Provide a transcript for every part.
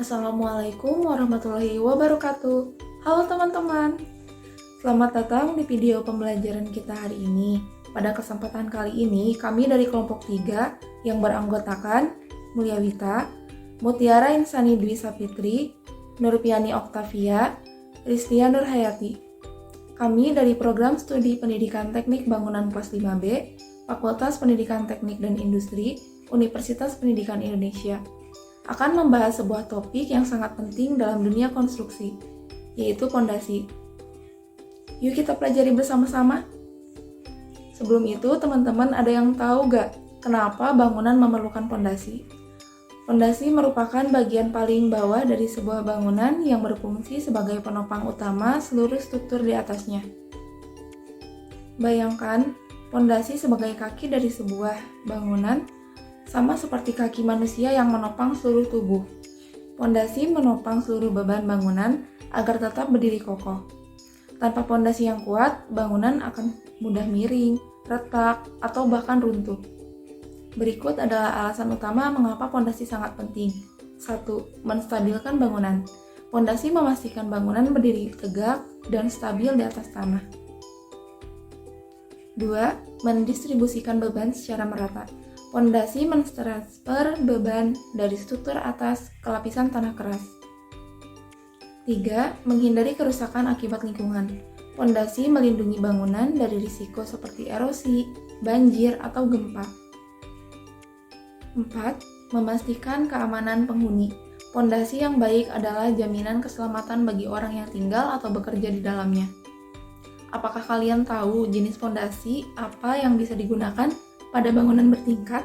Assalamualaikum warahmatullahi wabarakatuh. Halo teman-teman, selamat datang di video pembelajaran kita hari ini. Pada kesempatan kali ini, kami dari kelompok 3 yang beranggotakan Mulia Wita, Mutiara Insani Dwi Sapitri, Nurpiani Oktavia, Ristia Nurhayati. Kami dari Program Studi Pendidikan Teknik Bangunan kelas 5B, Fakultas Pendidikan Teknik dan Industri, Universitas Pendidikan Indonesia, akan membahas sebuah topik yang sangat penting dalam dunia konstruksi, yaitu pondasi. Yuk kita pelajari bersama-sama. Sebelum itu, teman-teman ada yang tahu gak kenapa bangunan memerlukan pondasi? Pondasi merupakan bagian paling bawah dari sebuah bangunan yang berfungsi sebagai penopang utama seluruh struktur di atasnya. Bayangkan, pondasi sebagai kaki dari sebuah bangunan sama seperti kaki manusia yang menopang seluruh tubuh. Pondasi menopang seluruh beban bangunan agar tetap berdiri kokoh. Tanpa pondasi yang kuat, bangunan akan mudah miring, retak, atau bahkan runtuh. Berikut adalah alasan utama mengapa pondasi sangat penting. 1. Menstabilkan bangunan. Pondasi memastikan bangunan berdiri tegak dan stabil di atas tanah. 2. Mendistribusikan beban secara merata. Pondasi mentransfer beban dari struktur atas ke lapisan tanah keras. 3. Menghindari kerusakan akibat lingkungan. Pondasi melindungi bangunan dari risiko seperti erosi, banjir, atau gempa. 4. Memastikan keamanan penghuni. Pondasi yang baik adalah jaminan keselamatan bagi orang yang tinggal atau bekerja di dalamnya. Apakah kalian tahu jenis pondasi apa yang bisa digunakan pada bangunan bertingkat?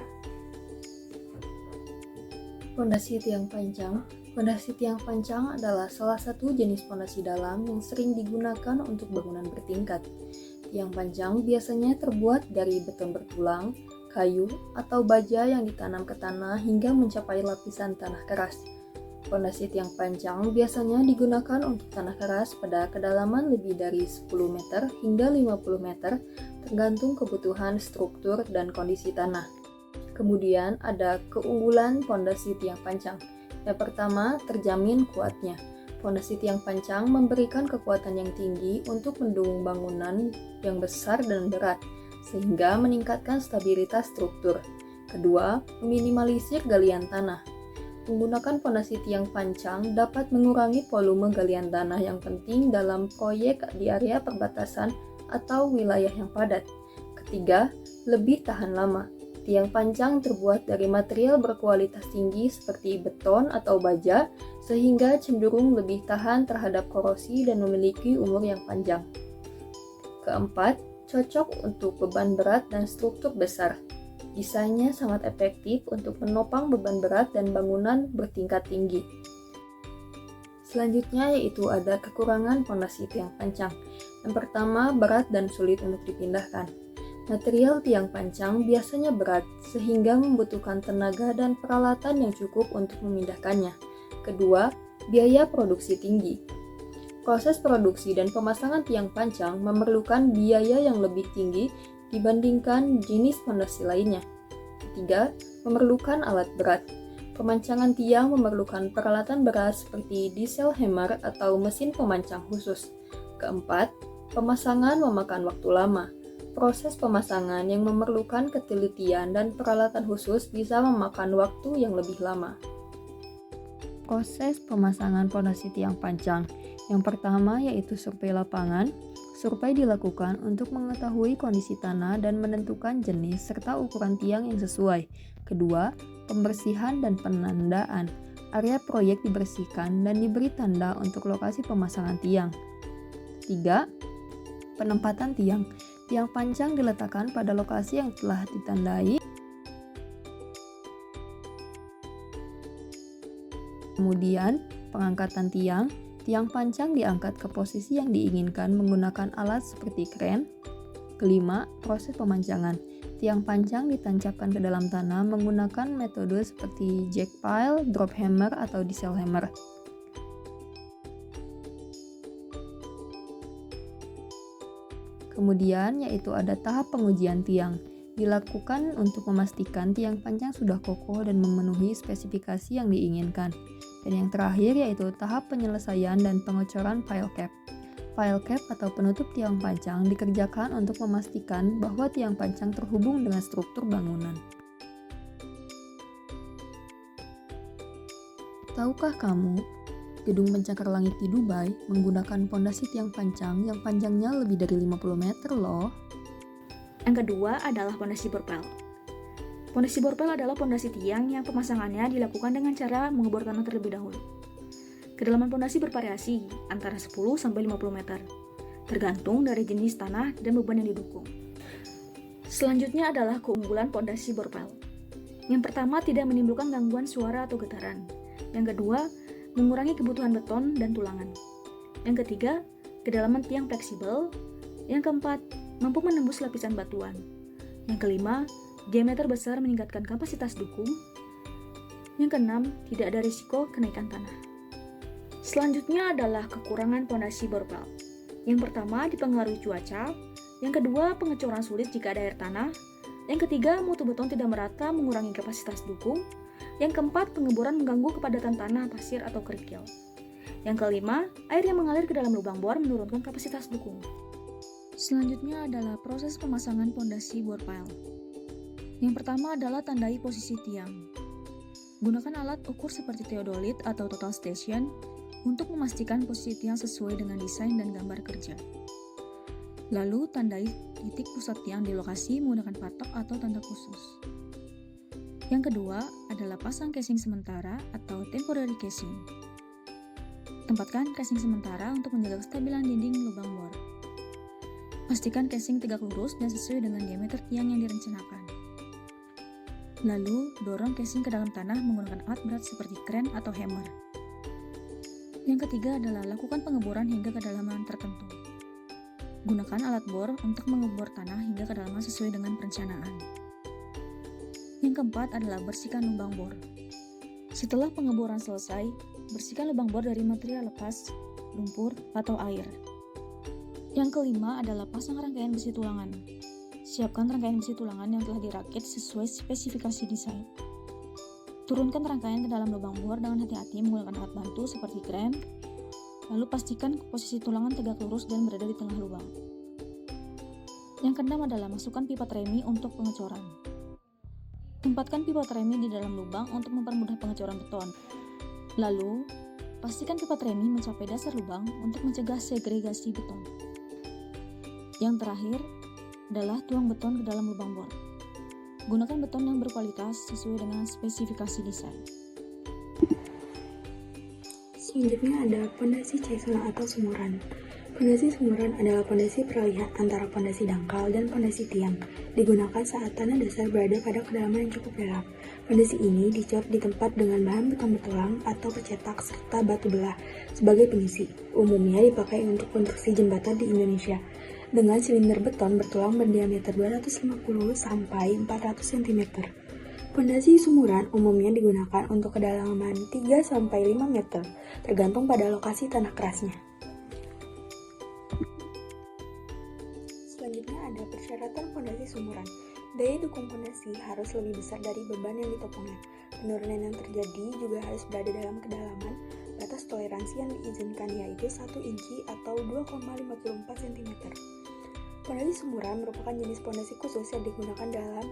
Pondasi tiang panjang. Pondasi tiang panjang adalah salah satu jenis pondasi dalam yang sering digunakan untuk bangunan bertingkat. Tiang panjang biasanya terbuat dari beton bertulang, kayu, atau baja yang ditanam ke tanah hingga mencapai lapisan tanah keras. Pondasi tiang panjang biasanya digunakan untuk tanah keras pada kedalaman lebih dari 10 meter hingga 50 meter tergantung kebutuhan struktur dan kondisi tanah. Kemudian ada keunggulan pondasi tiang panjang. Yang pertama, terjamin kuatnya. Pondasi tiang panjang memberikan kekuatan yang tinggi untuk mendukung bangunan yang besar dan berat, sehingga meningkatkan stabilitas struktur. Kedua, meminimalisir galian tanah. Menggunakan pondasi tiang panjang dapat mengurangi volume galian tanah yang penting dalam proyek di area perbatasan atau wilayah yang padat. Ketiga, lebih tahan lama. Tiang panjang terbuat dari material berkualitas tinggi seperti beton atau baja, sehingga cenderung lebih tahan terhadap korosi dan memiliki umur yang panjang. Keempat, cocok untuk beban berat dan struktur besar. Desainnya sangat efektif untuk menopang beban berat dan bangunan bertingkat tinggi. Selanjutnya yaitu ada kekurangan pondasi tiang panjang. Yang pertama, berat dan sulit untuk dipindahkan. Material tiang panjang biasanya berat sehingga membutuhkan tenaga dan peralatan yang cukup untuk memindahkannya. Kedua, biaya produksi tinggi. Proses produksi dan pemasangan tiang panjang memerlukan biaya yang lebih tinggi dibandingkan jenis pondasi lainnya. Ketiga, memerlukan alat berat. Pemancangan tiang memerlukan peralatan berat seperti diesel hammer atau mesin pemancang khusus. Keempat, pemasangan memakan waktu lama. Proses pemasangan yang memerlukan ketelitian dan peralatan khusus bisa memakan waktu yang lebih lama. Proses pemasangan pondasi tiang panjang. Yang pertama yaitu survei lapangan. Survei dilakukan untuk mengetahui kondisi tanah dan menentukan jenis serta ukuran tiang yang sesuai. Kedua, pembersihan dan penandaan. Area proyek dibersihkan dan diberi tanda untuk lokasi pemasangan tiang. Tiga, penempatan tiang. Tiang panjang diletakkan pada lokasi yang telah ditandai. Kemudian, pengangkatan tiang. Tiang panjang diangkat ke posisi yang diinginkan menggunakan alat seperti kren. Kelima, proses pemancangan. Tiang panjang ditancapkan ke dalam tanah menggunakan metode seperti jack pile, drop hammer, atau diesel hammer. Kemudian yaitu ada tahap pengujian tiang. Dilakukan untuk memastikan tiang panjang sudah kokoh dan memenuhi spesifikasi yang diinginkan. Dan yang terakhir yaitu tahap penyelesaian dan pengecoran pile cap. Pile cap atau penutup tiang pancang dikerjakan untuk memastikan bahwa tiang pancang terhubung dengan struktur bangunan. Tahukah kamu, gedung pencakar langit di Dubai menggunakan pondasi tiang pancang yang panjangnya lebih dari 50 meter loh. Yang kedua adalah pondasi borpel. Pondasi borpel adalah pondasi tiang yang pemasangannya dilakukan dengan cara mengebor tanah terlebih dahulu. Kedalaman pondasi bervariasi antara 10 sampai 50 meter, tergantung dari jenis tanah dan beban yang didukung. Selanjutnya adalah keunggulan pondasi borpel. Yang pertama, tidak menimbulkan gangguan suara atau getaran. Yang kedua, mengurangi kebutuhan beton dan tulangan. Yang ketiga, kedalaman tiang fleksibel. Yang keempat, mampu menembus lapisan batuan. Yang kelima, diameter besar meningkatkan kapasitas dukung. Yang keenam, tidak ada risiko kenaikan tanah. Selanjutnya adalah kekurangan pondasi borpel. Yang pertama, dipengaruhi cuaca. Yang kedua, pengecoran sulit jika ada air tanah. Yang ketiga, mutu beton tidak merata mengurangi kapasitas dukung. Yang keempat, pengeboran mengganggu kepadatan tanah, pasir, atau kerikil. Yang kelima, air yang mengalir ke dalam lubang bor menurunkan kapasitas dukung. Selanjutnya adalah proses pemasangan pondasi borpel. Yang pertama adalah tandai posisi tiang. Gunakan alat ukur seperti theodolit atau total station untuk memastikan posisi tiang sesuai dengan desain dan gambar kerja. Lalu, tandai titik pusat tiang di lokasi menggunakan patok atau tanda khusus. Yang kedua adalah pasang casing sementara atau temporary casing. Tempatkan casing sementara untuk menjaga kestabilan dinding lubang bor. Pastikan casing tegak lurus dan sesuai dengan diameter tiang yang direncanakan. Lalu, dorong casing ke dalam tanah menggunakan alat berat seperti kren atau hammer. Yang ketiga adalah lakukan pengeboran hingga kedalaman tertentu. Gunakan alat bor untuk mengebor tanah hingga kedalaman sesuai dengan perencanaan. Yang keempat adalah bersihkan lubang bor. Setelah pengeboran selesai, bersihkan lubang bor dari material lepas, lumpur, atau air. Yang kelima adalah pasang rangkaian besi tulangan. Siapkan rangkaian besi tulangan yang telah dirakit sesuai spesifikasi desain. Turunkan rangkaian ke dalam lubang bor dengan hati-hati menggunakan alat bantu seperti kren. Lalu pastikan posisi tulangan tegak lurus dan berada di tengah lubang. Yang keenam adalah masukkan pipa tremi untuk pengecoran. Tempatkan pipa tremi di dalam lubang untuk mempermudah pengecoran beton. Lalu, pastikan pipa tremi mencapai dasar lubang untuk mencegah segregasi beton. Yang terakhir adalah tuang beton ke dalam lubang bor. Gunakan beton yang berkualitas sesuai dengan spesifikasi desain. Selanjutnya ada pondasi caisson atau sumuran. Pondasi sumuran adalah pondasi peralihan antara pondasi dangkal dan pondasi tiang. Digunakan saat tanah dasar berada pada kedalaman yang cukup dalam. Pondasi ini dicor di tempat dengan bahan beton betulang atau bercetak serta batu belah sebagai pengisi. Umumnya dipakai untuk konstruksi jembatan di Indonesia. Dengan silinder beton bertulang berdiameter 250 sampai 400 cm. Pondasi sumuran umumnya digunakan untuk kedalaman 3 sampai 5 meter, tergantung pada lokasi tanah kerasnya. Selanjutnya ada persyaratan pondasi sumuran. Daya dukung pondasi harus lebih besar dari beban yang ditopongnya. Penurunan yang terjadi juga harus berada dalam kedalaman batas toleransi yang diizinkan, yaitu 1 inci atau 2,54 cm. Pondasi sumuran merupakan jenis pondasi khusus yang digunakan dalam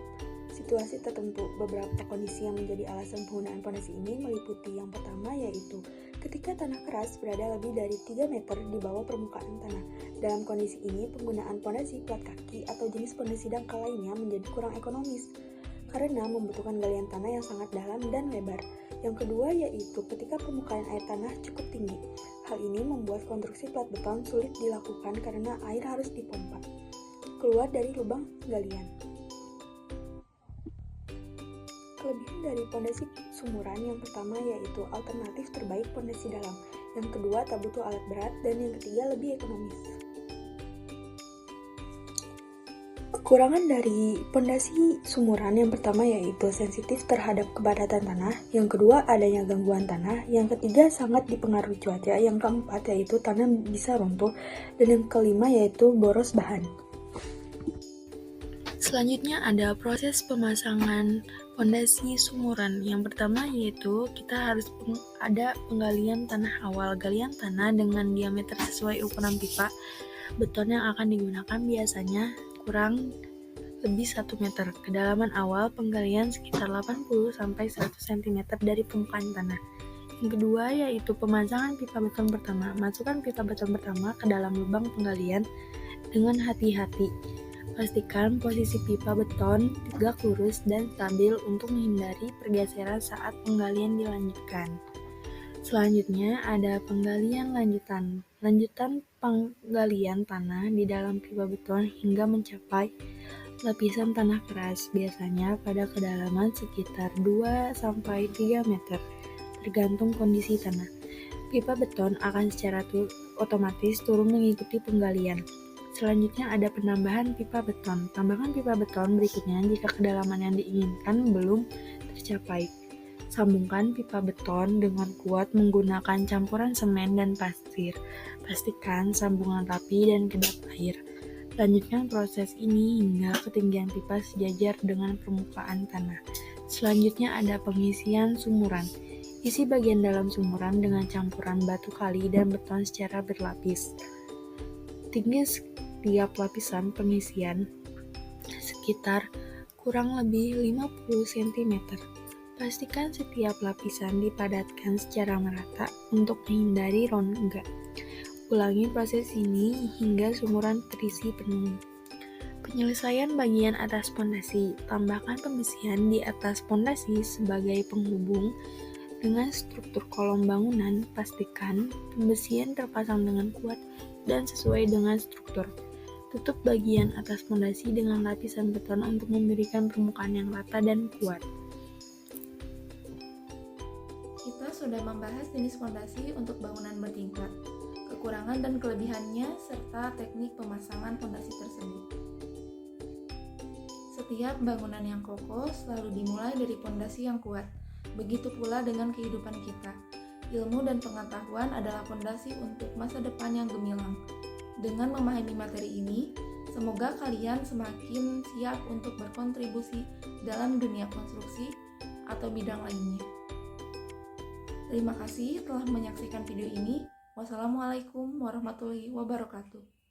situasi tertentu. Beberapa kondisi yang menjadi alasan penggunaan pondasi ini meliputi yang pertama yaitu ketika tanah keras berada lebih dari 3 meter di bawah permukaan tanah. Dalam kondisi ini, penggunaan pondasi plat kaki atau jenis pondasi dangkal lainnya menjadi kurang ekonomis karena membutuhkan galian tanah yang sangat dalam dan lebar. Yang kedua yaitu ketika permukaan air tanah cukup tinggi. Hal ini membuat konstruksi plat beton sulit dilakukan karena air harus dipompa keluar dari lubang galian. Kelebihan dari pondasi sumuran yang pertama yaitu alternatif terbaik pondasi dalam, yang kedua tak butuh alat berat, dan yang ketiga lebih ekonomis. Kekurangan dari pondasi sumuran yang pertama yaitu sensitif terhadap kepadatan tanah, yang kedua adanya gangguan tanah, yang ketiga sangat dipengaruhi cuaca, yang keempat yaitu tanah bisa runtuh, dan yang kelima yaitu boros bahan. Selanjutnya ada proses pemasangan fondasi sumuran. Yang pertama yaitu kita harus ada penggalian tanah awal. Galian tanah dengan diameter sesuai ukuran pipa beton yang akan digunakan biasanya kurang lebih 1 meter. Kedalaman awal penggalian sekitar 80-100 cm dari permukaan tanah. Yang kedua yaitu pemasangan pipa beton pertama. Masukkan pipa beton pertama ke dalam lubang penggalian dengan hati-hati. Pastikan posisi pipa beton tegak lurus dan stabil untuk menghindari pergeseran saat penggalian dilanjutkan. Selanjutnya ada penggalian lanjutan. Lanjutan penggalian tanah di dalam pipa beton hingga mencapai lapisan tanah keras, biasanya pada kedalaman sekitar 2-3 meter, tergantung kondisi tanah. Pipa beton akan secara otomatis turun mengikuti penggalian. Selanjutnya ada penambahan pipa beton. Tambahkan pipa beton berikutnya jika kedalaman yang diinginkan belum tercapai. Sambungkan pipa beton dengan kuat menggunakan campuran semen dan pasir. Pastikan sambungan rapi dan kedap air. Lanjutkan proses ini hingga ketinggian pipa sejajar dengan permukaan tanah. Selanjutnya ada pengisian sumuran. Isi bagian dalam sumuran dengan campuran batu kali dan beton secara berlapis. Tinggi setiap lapisan pengisian sekitar kurang lebih 50 cm. Pastikan setiap lapisan dipadatkan secara merata untuk menghindari rongga. Ulangi proses ini hingga sumuran terisi penuh. Penyelesaian bagian atas pondasi. Tambahkan pembesian di atas pondasi sebagai penghubung dengan struktur kolom bangunan. Pastikan pembesian terpasang dengan kuat dan sesuai dengan struktur. Tutup bagian atas pondasi dengan lapisan beton untuk memberikan permukaan yang rata dan kuat. Kita sudah membahas jenis fondasi untuk bangunan bertingkat, kekurangan dan kelebihannya, serta teknik pemasangan fondasi tersebut. Setiap bangunan yang kokoh selalu dimulai dari fondasi yang kuat. Begitu pula dengan kehidupan kita. Ilmu dan pengetahuan adalah fondasi untuk masa depan yang gemilang. Dengan memahami materi ini, semoga kalian semakin siap untuk berkontribusi dalam dunia konstruksi atau bidang lainnya. Terima kasih telah menyaksikan video ini. Wassalamualaikum warahmatullahi wabarakatuh.